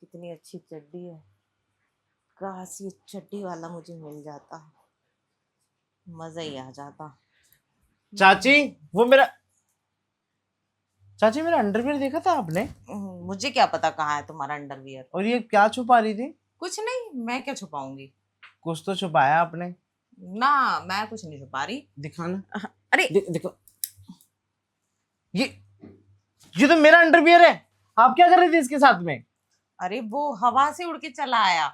कितनी अच्छी चड्डी है। काश ये चड्डी वाला मुझे मिल जाता, मजा ही आ जाता। चाची वो मेरा चाची मेरा अंडरवियर देखा था आपने? मुझे क्या पता कहाँ है तुम्हारा अंडरवियर। और ये क्या छुपा रही थी? कुछ नहीं, मैं क्या छुपाऊंगी। कुछ तो छुपाया आपने। ना, मैं कुछ नहीं छुपा रही। दिखाना। अरे देखो ये ये तो मेरा अंडरवियर है। आप क्या कर रही थी इसके साथ में? अरे वो हवा से उड़ के चला आया।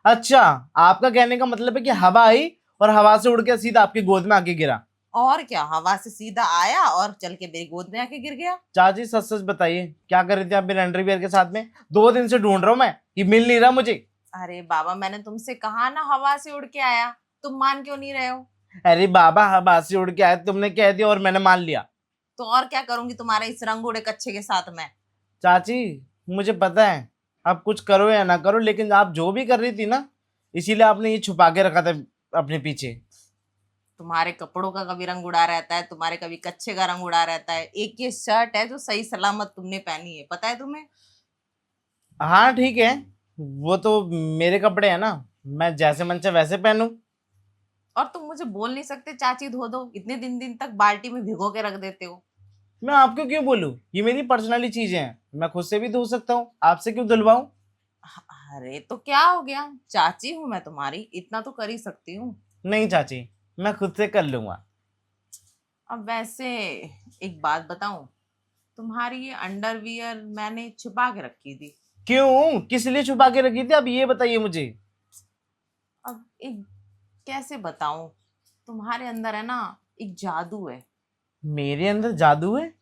अच्छा, आपका कहने का मतलब है कि हवा आई और हवा से उड़ के सीधा आपकी गोद में आके गिरा। और क्या, हवा से सीधा आया और चल के मेरी गोद में आके गिर गया। चाची सच सच बताइए, क्या कर रही थी आप मेरे अंडरवियर के साथ में? 2 दिन से ढूंढ रहा हूं मैं, ये मिल नहीं रहा मुझे। अरे बाबा, मैंने तुमसे कहा ना हवा से उड़ के आया, तुम मान क्यों नहीं रहे हो। अरे बाबा, हवा से उड़ के आया तुमने कह दिया और मैंने मान लिया। तो और क्या करूंगी तुम्हारे इस रंग उड़े कच्छे के साथ में। चाची मुझे पता है आप कुछ करो या ना करो, लेकिन आप जो भी कर रही थी ना, इसीलिए आपने ये छुपा के रखा था अपने पीछे। तुम्हारे कपड़ों का कभी रंग उड़ा रहता है, तुम्हारे कभी कच्छे का रंग उड़ा रहता है। एक ये शर्ट है जो सही सलामत तुमने पहनी है, पता है तुम्हें। हाँ ठीक है, वो तो मेरे कपड़े हैं ना, मैं जैसे मन से वैसे पहनूं। और तुम मुझे बोल नहीं सकते चाची धो दो, इतने दिन दिन तक बाल्टी में भिगो के रख देते हो। मैं आपको क्यों बोलूं? ये मेरी पर्सनली चीजें हैं, मैं खुद से भी धो सकता हूँ, आपसे क्यों धुलवाऊं? अरे तो क्या हो गया, चाची हूं मैं तुम्हारी, इतना तो कर ही सकती हूँ। नहीं चाची, मैं खुद से कर लूंगा। अब वैसे एक बात बताऊं, तुम्हारी ये अंडरवियर मैंने छुपा के रखी थी। क्यों, किस लिए छुपा के रखी थी, अब ये बताइए मुझे। अब एक कैसे बताऊं, तुम्हारे अंदर है ना एक जादू है। मेरे अंदर जादू है?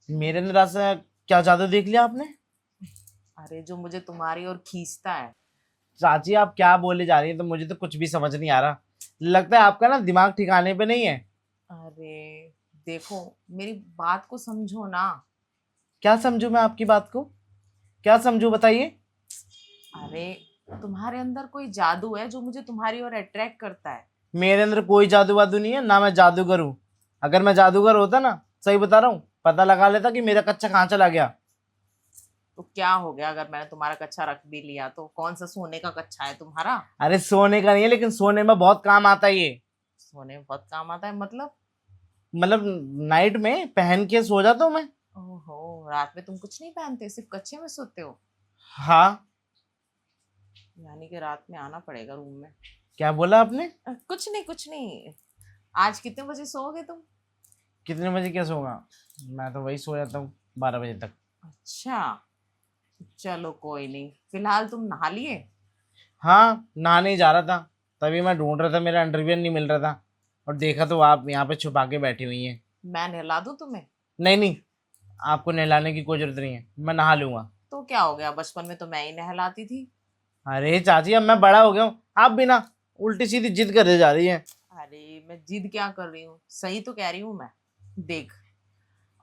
मेरे अंदर ऐसा क्या जादू देख लिया आपने? अरे जो मुझे तुम्हारी ओर खींचता है। चाची आप क्या बोले जा रही हैं, तो मुझे तो कुछ भी समझ नहीं आ रहा। लगता है आपका ना दिमाग ठिकाने पे नहीं है। अरे देखो, मेरी बात को समझो ना। क्या समझूं मैं आपकी बात को? क्या समझूं बताइए। अरे तुम्हारे अंदर कोई जादू है जो मुझे तुम्हारी ओर अट्रैक्ट करता है। मेरे अंदर कोई जादू वादू नहीं है, ना मैं जादूगर हूँ। अगर मैं जादूगर होता ना, सही बता रहा हूँ, पता लगा लेता कि मेरा कच्चा कहाँ चला गया। तो क्या हो गया अगर मैंने तुम्हारा कच्चा रख भी लिया, तो कौन सा सोने का कच्चा है तुम्हारा। अरे सोने का नहीं है, लेकिन सोने में बहुत काम आता है ये। सोने में बहुत काम आता है मतलब। मतलब नाइट में पहन के सो जाता हूँ मैं। ओहो, रात में तुम कुछ नहीं पहनते, सिर्फ कच्चे में सोते हो। हाँ। यानी कि रात में आना पड़ेगा रूम में। क्या बोला आपने? कुछ नहीं कुछ नहीं। आज कितने बजे सोओगे तुम। कितने बजे क्या सोगा? मैं तो वही सो जाता हूँ 12 बजे तक। अच्छा, चलो कोई नहीं, फिलहाल तुम नहा लिए। हाँ, नहाने ही जा रहा था, तभी मैं ढूंढ रहा था, मेरा अंडरवियर नहीं मिल रहा था, और देखा तो आप यहाँ पे छुपा के बैठी हुई हैं। मैं नहला दूं तुम्हें। नहीं नहीं, आपको नहलाने की कोई जरूरत नहीं है, मैं नहा लूंगा। तो क्या हो गया, बचपन में तो मैं ही नहलाती थी। अरे चाची, अब मैं बड़ा हो गया हूँ, आप भी ना उल्टी सीधी जिद करने जा रही हैं। अरे मैं जिद क्या कर रही हूँ, सही तो कह रही हूँ मैं। देख,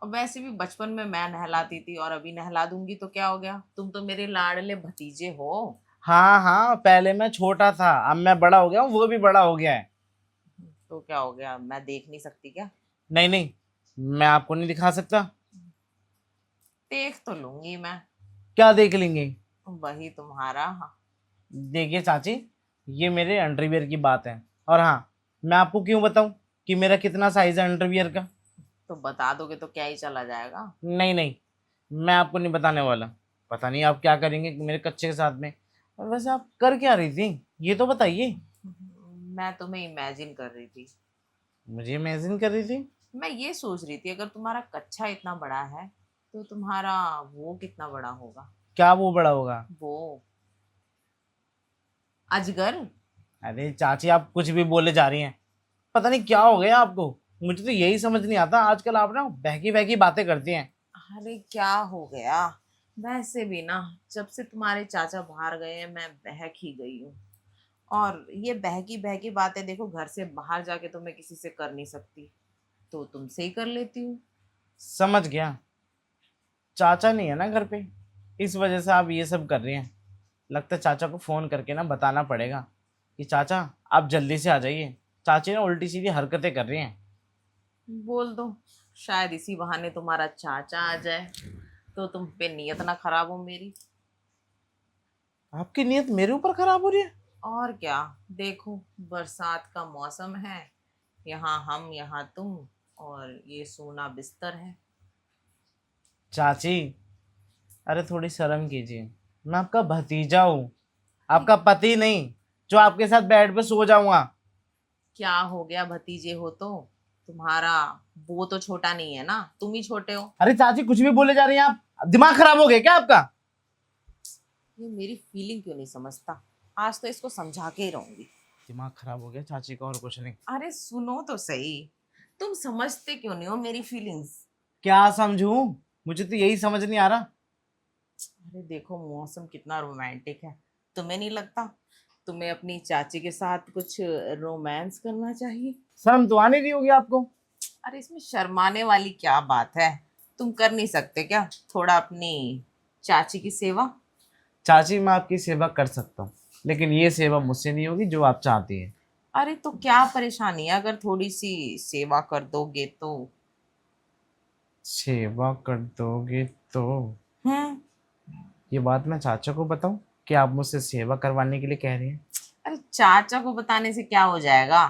और वैसे भी बचपन में मैं नहलाती थी और अभी नहला दूंगी तो क्या हो गया, तुम तो मेरे लाडले भतीजे हो। हाँ हाँ, पहले मैं छोटा था, अब मैं बड़ा हो गया हूँ, वो भी बड़ा हो गया है। तो क्या हो गया, मैं देख नहीं सकती क्या। नहीं नहीं, मैं आपको नहीं दिखा सकता। देख तो लूंगी मैं। क्या देख लेंगे? वही तुम्हारा, हाँ। देखिए चाची, ये मेरे अंडरवियर की बात है, और हाँ, मैं आपको क्यों बताऊं कि मेरा कितना साइज है अंडरवियर का? तो बता दोगे तो क्या ही चला जाएगा। नहीं नहीं, मैं आपको नहीं बताने वाला। पता नहीं आप क्या करेंगे मेरे कच्चे के साथ में। और वैसे आप कर क्या रही थी, ये तो बताइए। मैं तुम्हें इमेजिन कर रही थी। मुझे इमेजिन कर रही थी? मैं ये सोच रही थी, अगर तुम्हारा कच्चा इतना बड़ा है तो तुम्हारा वो कितना बड़ा होगा। क्या वो बड़ा होगा? वो अजगर। अरे चाची, आप कुछ भी बोले जा रही हैं, पता नहीं क्या हो गया आपको। मुझे तो यही समझ नहीं आता, आजकल आप ना बहकी बहकी बातें करती हैं। अरे क्या हो गया, वैसे भी ना, जब से तुम्हारे चाचा बाहर गए हैं मैं बहक ही गई हूँ। और ये बहकी बहकी बातें देखो, घर से बाहर जाके तो मैं किसी से कर नहीं सकती, तो तुमसे ही कर लेती हूँ। समझ गया, चाचा नहीं है ना घर पे, इस वजह से आप ये सब कर रही हैं। लगता है चाचा को फोन करके ना बताना पड़ेगा कि चाचा आप जल्दी से आ जाइए, चाची ना उल्टी सीधी हरकतें कर रही हैं। बोल दो, शायद इसी बहाने तुम्हारा चाचा आ जाए, तो तुम पे नियत ना खराब हो मेरी। आपकी नीयत मेरे ऊपर खराब हो रही है। और क्या, देखो बरसात का मौसम है, यहाँ हम यहाँ तुम, और ये सोना बिस्तर है। चाची, अरे थोड़ी शर्म कीजिए। मैं आपका भतीजा हूँ, अरे आपका पति नहीं, जो आपके साथ बेड पे सो जाऊंगा। क्या हो गया, भतीजे हो तो तुम्हारा वो तो छोटा नहीं है ना, तुम ही छोटे हो। अरे चाची, कुछ भी बोले जा रही हैं आप। दिमाग खराब हो गया क्या आपका? ये मेरी फीलिंग क्यों नहीं समझता, आज तो इसको समझा के ही रहूंगी। दिमाग खराब हो गया चाची का, और कुछ नहीं। अरे सुनो तो सही, तुम समझते क्यों नहीं हो मेरी फीलिंग्स। क्या समझूं? मुझे तो यही समझ नहीं आ रहा। अरे देखो मौसम कितना रोमांटिक है, तुम्हें नहीं लगता तुम्हें अपनी चाची के साथ कुछ रोमांस करना चाहिए। शर्म तो आने नहीं होगी आपको? अरे इसमें शर्माने वाली क्या बात है, तुम कर नहीं सकते क्या थोड़ा अपनी चाची की सेवा। चाची, मैं आपकी सेवा कर सकता हूँ, लेकिन ये सेवा मुझसे नहीं होगी जो आप चाहती हैं। अरे तो क्या परेशानी है अगर थोड़ी सी सेवा कर दोगे तो। सेवा कर दोगे तो? हम्म। ये बात मैं चाचा को बताऊं कि आप मुझसे सेवा करवाने के लिए कह रही हैं? अरे चाचा को बताने से क्या हो जाएगा।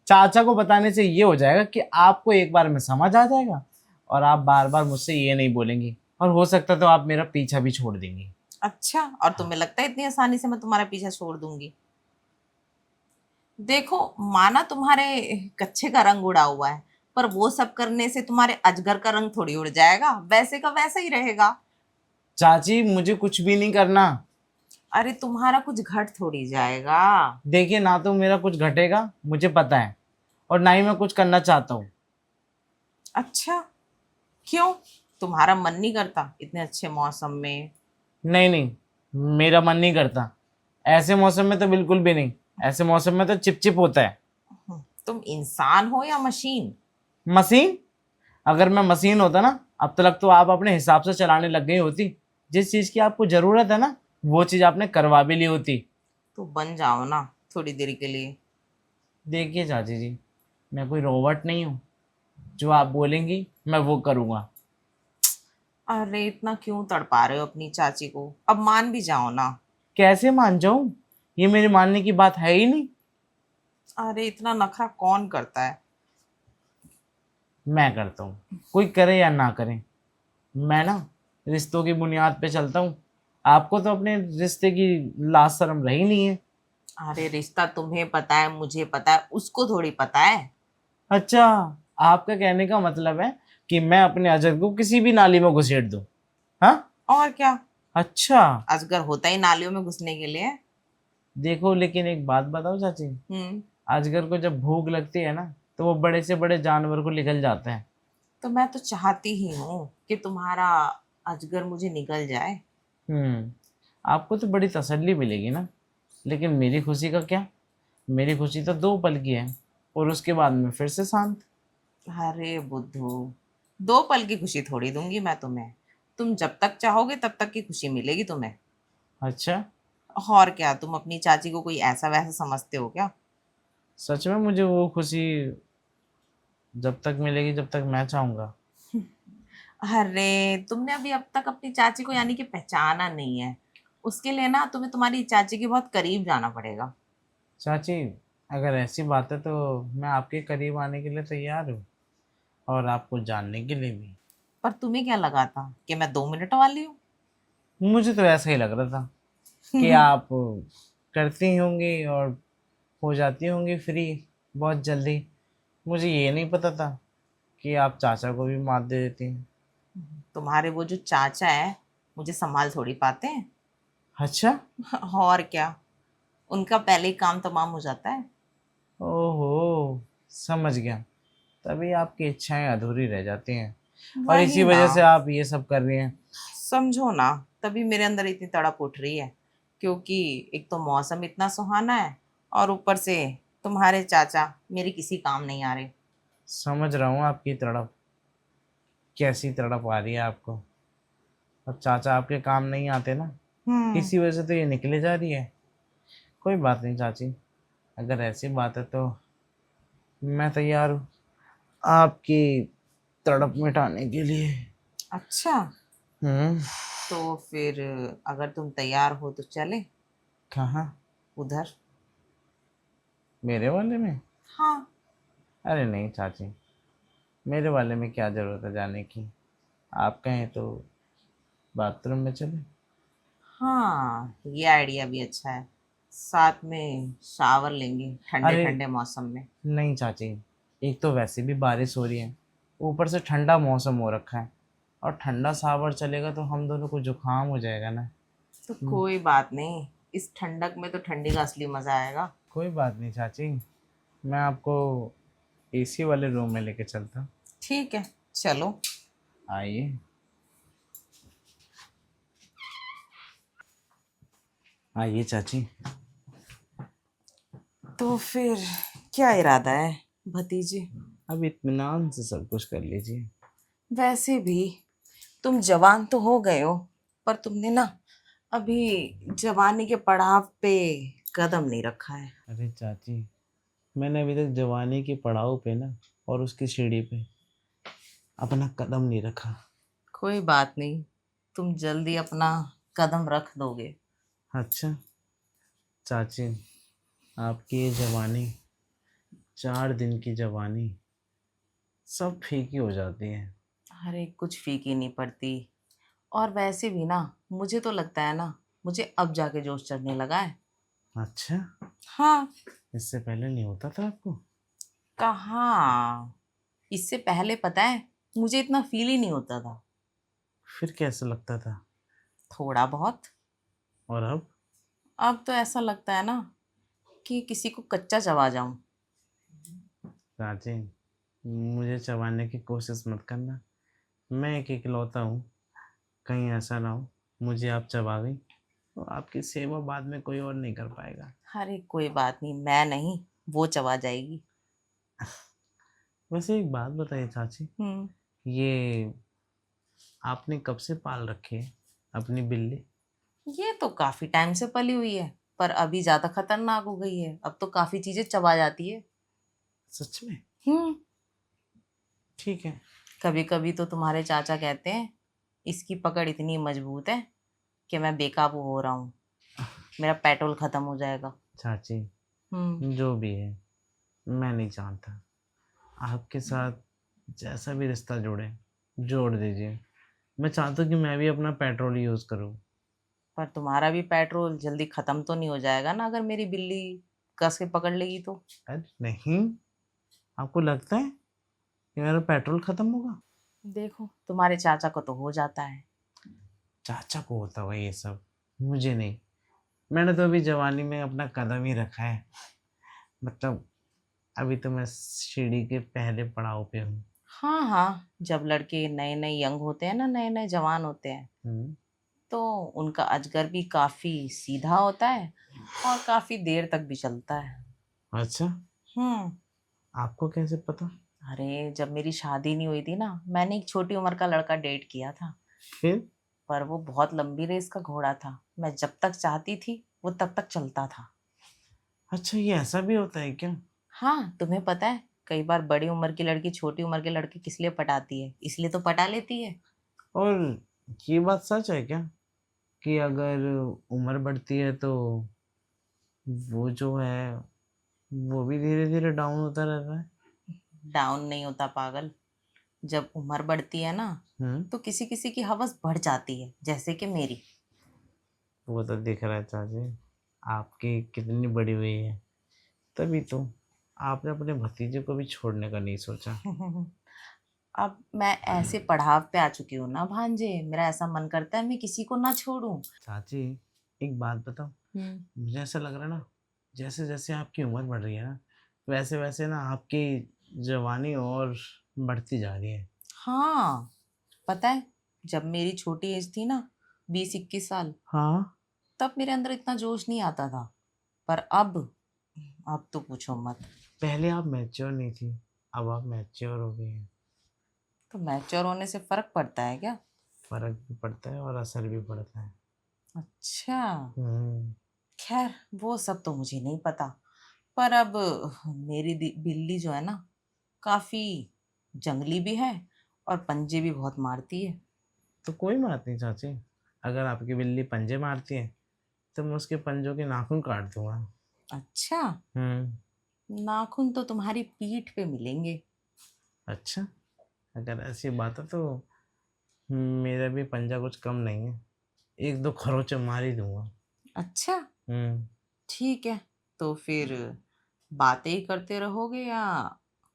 चाचा को बताने से ये हो जाएगा कि आपको एक बार में समझ आ जाएगा, और आप बार बार मुझसे ये नहीं बोलेंगी, और हो सकता तो आप मेरा पीछा भी छोड़ देंगी। अच्छा, और हाँ। तुम्हें लगता है इतनी आसानी से मैं तुम्हारा पीछा छोड़ दूंगी। देखो, माना तुम्हारे कच्चे का रंग उड़ा हुआ है, पर वो सब करने से तुम्हारे अजगर का रंग थोड़ी उड़ जाएगा, वैसे का वैसा ही रहेगा। चाची, मुझे कुछ भी नहीं करना। अरे तुम्हारा कुछ घट थोड़ी जाएगा। देखिए, ना तो मेरा कुछ घटेगा, मुझे पता है, और ना ही मैं कुछ करना चाहता हूँ। अच्छा, क्यों, तुम्हारा मन नहीं करता इतने अच्छे मौसम में। नहीं नहीं, मेरा मन नहीं करता। ऐसे मौसम में तो बिल्कुल भी नहीं। ऐसे मौसम में तो चिपचिप होता है। तुम इंसान हो या मशीन। मशीन? अगर मैं मशीन होता ना, अब तक तो आप अपने हिसाब से चलाने लग गई होती। जिस चीज़ की आपको ज़रूरत है ना, वो चीज़ आपने करवा भी ली होती। तो बन जाओ ना थोड़ी देर के लिए। देखिए चाची जी, मैं कोई रोबोट नहीं हूँ। जो आप बोलेंगी मैं वो करूँगा। अरे इतना क्यों तड़पा रहे हो अपनी चाची को, अब मान भी जाओ ना। कैसे मान जाऊँ? ये मेरे मानने की बात है ही नहीं। अरे इतना नखरा कौन करता है। मैं करता हूँ, कोई करे या ना करे। मैं ना रिश्तों की बुनियाद पे चलता हूँ। आपको तो अपने रिश्ते की लाज शर्म रही नहीं है। अरे रिश्ता तुम्हें पता है, मुझे पता है, उसको थोड़ी पता है। अच्छा, आपका कहने का मतलब है कि मैं अपने अजर को किसी भी नाली में घुसेड़ दूँ? हाँ? और क्या, अच्छा। अजगर होता ही नालियों में घुसने के लिए। देखो, लेकिन एक बात बताओ चाची, हम्म। अजगर को जब भूख लगती है ना, तो वो बड़े से बड़े जानवर को निगल जाता है। तो मैं तो चाहती ही हूँ कि तुम्हारा अजगर मुझे निगल जाए। हम्म। आपको तो बड़ी तसल्ली मिलेगी ना, लेकिन मेरी खुशी का क्या? मेरी खुशी तो 2 पल की है, और उसके बाद में फिर से शांत। अरे बुद्धू, 2 पल की खुशी थोड़ी दूंगी मैं तुम्हें, तुम जब तक चाहोगे तब तक की खुशी मिलेगी तुम्हें। अच्छा? और क्या, तुम अपनी चाची को कोई ऐसा वैसा समझते हो क्या। सच में मुझे वो खुशी जब तक मिलेगी जब तक मैं चाहूँगा। अरे तुमने अभी अब तक अपनी चाची को यानी कि पहचाना नहीं है, उसके लिए ना तुम्हें तुम्हारी चाची के बहुत करीब जाना पड़ेगा। चाची, अगर ऐसी बात है तो मैं आपके करीब आने के लिए तैयार हूँ, और आपको जानने के लिए भी। पर तुम्हें क्या लगा था कि मैं 2 मिनट वाली हूँ। मुझे तो ऐसा ही लग रहा था कि आप करती होंगी और हो जाती होंगी फ्री बहुत जल्दी। मुझे ये नहीं पता था कि आप चाचा को भी मात दे देती हैं। तुम्हारे वो जो चाचा है, मुझे संभाल थोड़ी पाते हैं। अच्छा। और क्या, उनका पहले ही काम तमाम हो जाता है। ओहो, समझ गया। तभी आपकी इच्छाएं अधूरी रह जाती हैं, और वही इसी ना, वजह से आप ये सब कर रही हैं। समझो ना, तभी मेरे अंदर इतनी तड़प उठ रही है, क्योंकि एक तो मौसम इतना सुहाना है, और ऊपर से तुम्हारे चाचा मेरे किसी काम नहीं आ रहे। समझ रहा हूँ आपकी तड़प, कैसी तड़प आ रही है आपको। अब चाचा आपके काम नहीं आते ना, हम्म। इसी वजह से तो ये निकले जा रही है। कोई बात नहीं चाची, अगर ऐसी बात है तो मैं तैयार हूँ आपकी तड़प मिटाने के लिए। अच्छा, हम्म। तो फिर अगर तुम तैयार हो तो चले। कहाँ? उधर। मेरे वाले में? हाँ। अरे नहीं चाची, मेरे वाले में क्या ज़रूरत है जाने की। आप कहें तो बाथरूम में चले। हाँ, ये आइडिया भी अच्छा है। साथ में शावर लेंगे ठंडे अरे ठंडे मौसम में। नहीं चाची, एक तो वैसे भी बारिश हो रही है, ऊपर से ठंडा मौसम हो रखा है, और ठंडा सावर चलेगा तो हम दोनों को जुकाम हो जाएगा ना। तो हम्म, कोई बात नहीं, इस ठंडक में तो ठंडी का असली मजा आएगा। कोई बात नहीं चाची, मैं आपको एसी वाले रूम में लेके चलता हूँ। ठीक है, चलो। आइए। आइए चाची। तो फिर क्या इरादा है भतीजी? अब इत्मीनान से सब कुछ कर लीजिए। वैसे भी तुम जवान तो हो गए हो, पर तुमने ना अभी जवानी के पड़ाव पे कदम नहीं रखा है। अरे चाची, मैंने अभी तक जवानी की पड़ाव पे ना और उसकी सीढ़ी पे अपना कदम नहीं रखा। कोई बात नहीं, तुम जल्दी अपना कदम रख दोगे। अच्छा चाची, आपकी ये जवानी, 4 दिन की जवानी सब फीकी हो जाती है। अरे कुछ फीकी नहीं पड़ती। और वैसे भी ना, मुझे तो लगता है ना, मुझे अब जाके जोश चढ़ने लगा है। अच्छा, हाँ। इससे पहले नहीं होता था आपको? कहाँ, इससे पहले पता है मुझे इतना फील ही नहीं होता था। फिर कैसा लगता था? थोड़ा बहुत। और अब? अब तो ऐसा लगता है ना कि किसी को कच्चा चबा जाऊं। चाची, मुझे चबाने की कोशिश मत करना। मैं एक इकलौता हूँ, कहीं ऐसा ना हो मुझे आप चबा गई तो आपकी सेवा बाद में कोई और नहीं कर पाएगा। अरे कोई बात नहीं, मैं नहीं, वो चबा जाएगी। वैसे एक बात बताइए चाची, हम्म। ये आपने कब से पाल रखी है अपनी बिल्ली? ये तो काफी टाइम से पली हुई है, पर अभी ज्यादा खतरनाक हो गई है, अब तो काफी चीजें चबा जाती है। सच में? हम्म। ठीक है। कभी कभी तो तुम्हारे चाचा कहते हैं इसकी पकड़ इतनी मजबूत है कि मैं बेकाबू हो रहा हूँ, मेरा पेट्रोल खत्म हो जाएगा। चाची, हम्म। जो भी है, मैं नहीं चाहता आपके साथ जैसा भी रिश्ता जुड़े, जोड़ दीजिए। मैं चाहता हूँ कि मैं भी अपना पेट्रोल यूज़ करूँ। पर तुम्हारा भी पेट्रोल जल्दी खत्म तो नहीं हो जाएगा ना, अगर मेरी बिल्ली कस के पकड़ लेगी तो? अरे नहीं, आपको लगता है कि मेरा पेट्रोल खत्म होगा? देखो, तुम्हारे चाचा को तो हो जाता है। चाचा को होता हुआ ये सब, मुझे नहीं। मैंने तो अभी जवानी में अपना कदम ही रखा है, मतलब अभी तो मैं सीढ़ी के पहले पड़ाव पे हूँ। हाँ हाँ, जब लड़के नए नए यंग होते हैं ना, नए नए जवान होते हैं, हम्म, तो उनका अजगर भी काफी सीधा होता है और काफी देर तक भी चलता है। अच्छा, हम्म। आपको कैसे पता? अरे जब मेरी शादी नहीं हुई थी ना, मैंने एक छोटी उम्र का लड़का डेट किया था। फिर? पर वो बहुत लंबी रेस का घोड़ा था, मैं जब तक चाहती थी वो तब तक चलता था। अच्छा, ये ऐसा भी होता है क्या? हाँ, तुम्हें पता है कई बार बड़ी उम्र की लड़की छोटी उम्र के लड़के किस लिए पटाती है? इसलिए तो पटा लेती है। और ये बात सच है क्या कि अगर उम्र बढ़ती है तो वो जो है वो भी धीरे धीरे डाउन होता रहता है? डाउन नहीं होता पागल, जब उम्र बढ़ती है ना, हम्म, तो किसी किसी की हवस बढ़ जाती है, जैसे कि मेरी। वो तो दिख रहा है चाची, आपकी कितनी बड़ी हुई है, तभी तो आपने अपने भतीजे को भी छोड़ने का नहीं सोचा। अब मैं ऐसे पड़ाव पे आ चुकी हूँ ना भांजे, मेरा ऐसा मन करता है मैं किसी को ना छोड़ूं। चाची, एक बात बताओ, हम्म। मुझे ऐसा लग रहा है ना, जैसे जैसे आपकी उम्र बढ़ रही है ना, वैसे वैसे ना आपकी जवानी और बढ़ती जा रही है। हाँ, पता है जब मेरी छोटी एज थी ना, 20-21 साल, हाँ, तब मेरे अंदर इतना जोश नहीं आता था। पर अब तो पूछो मत। पहले आप मैच्योर नहीं थी, अब आप मैच्योर हो गई हैं। तो मैच्योर होने से फर्क पड़ता है क्या? फर्क भी पड़ता है और असर भी पड़ता है। अच्छा। हम्म। खैर, वो सब तो मुझे नहीं पता। पर अब मेरी बिल्ली जो है ना, काफी जंगली भी है और पंजे भी बहुत मारती है। तो कोई बात नहीं चाची, अगर आपकी बिल्ली पंजे मारती है तो मैं उसके पंजों के नाखून काट दूंगा। अच्छा, नाखून तो तुम्हारी पीठ पे मिलेंगे। अच्छा, अगर ऐसी बात है तो मेरा भी पंजा कुछ कम नहीं है, एक दो खरोंचे मार ही दूंगा। अच्छा, हम्म। ठीक है। तो फिर बातें ही करते रहोगे या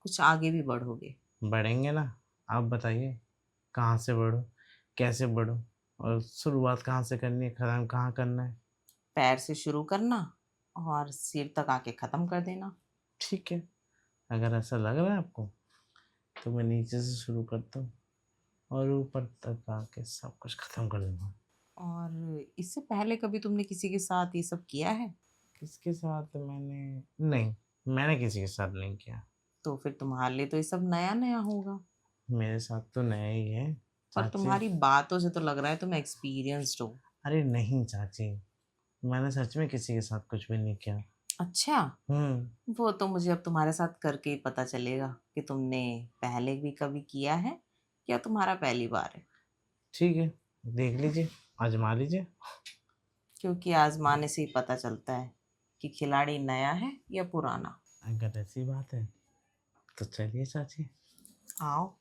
कुछ आगे भी बढ़ोगे? बढ़ेंगे ना। आप बताइए, कहाँ से बढ़ो, कैसे बढ़ो, और शुरुआत कहाँ से करनी है, खत्म कहाँ करना है। पैर से शुरू करना और सिर तक आके खत्म कर देना। ठीक है, अगर ऐसा लग रहा है आपको तो मैं नीचे से शुरू करता हूँ और ऊपर तक आके सब कुछ खत्म कर दूंगा। और इससे पहले कभी तुमने किसी के साथ ये सब किया है? किसके साथ? मैंने नहीं, मैंने किसी के साथ नहीं किया। तो फिर तुम्हारे लिए तो ये सब नया नया होगा। मेरे साथ तो नया ही है पर चाची। तुम्हारी बातों से तो लग रहा है तुम एक्सपीरियंस्ड हो। अरे नहीं चाची, मैंने सच में किसी के साथ कुछ भी नहीं किया। अच्छा, हम्म। वो तो मुझे अब तुम्हारे साथ करके ही पता चलेगा कि तुमने पहले भी कभी किया है या तुम्हारा पहली बार है। ठीक है, देख लीजिए, आजमा लीजिए। क्योंकि आजमाने से ही पता चलता है कि खिलाड़ी नया है या पुराना। अगर ऐसी बात है तो चलिए चाची। आओ।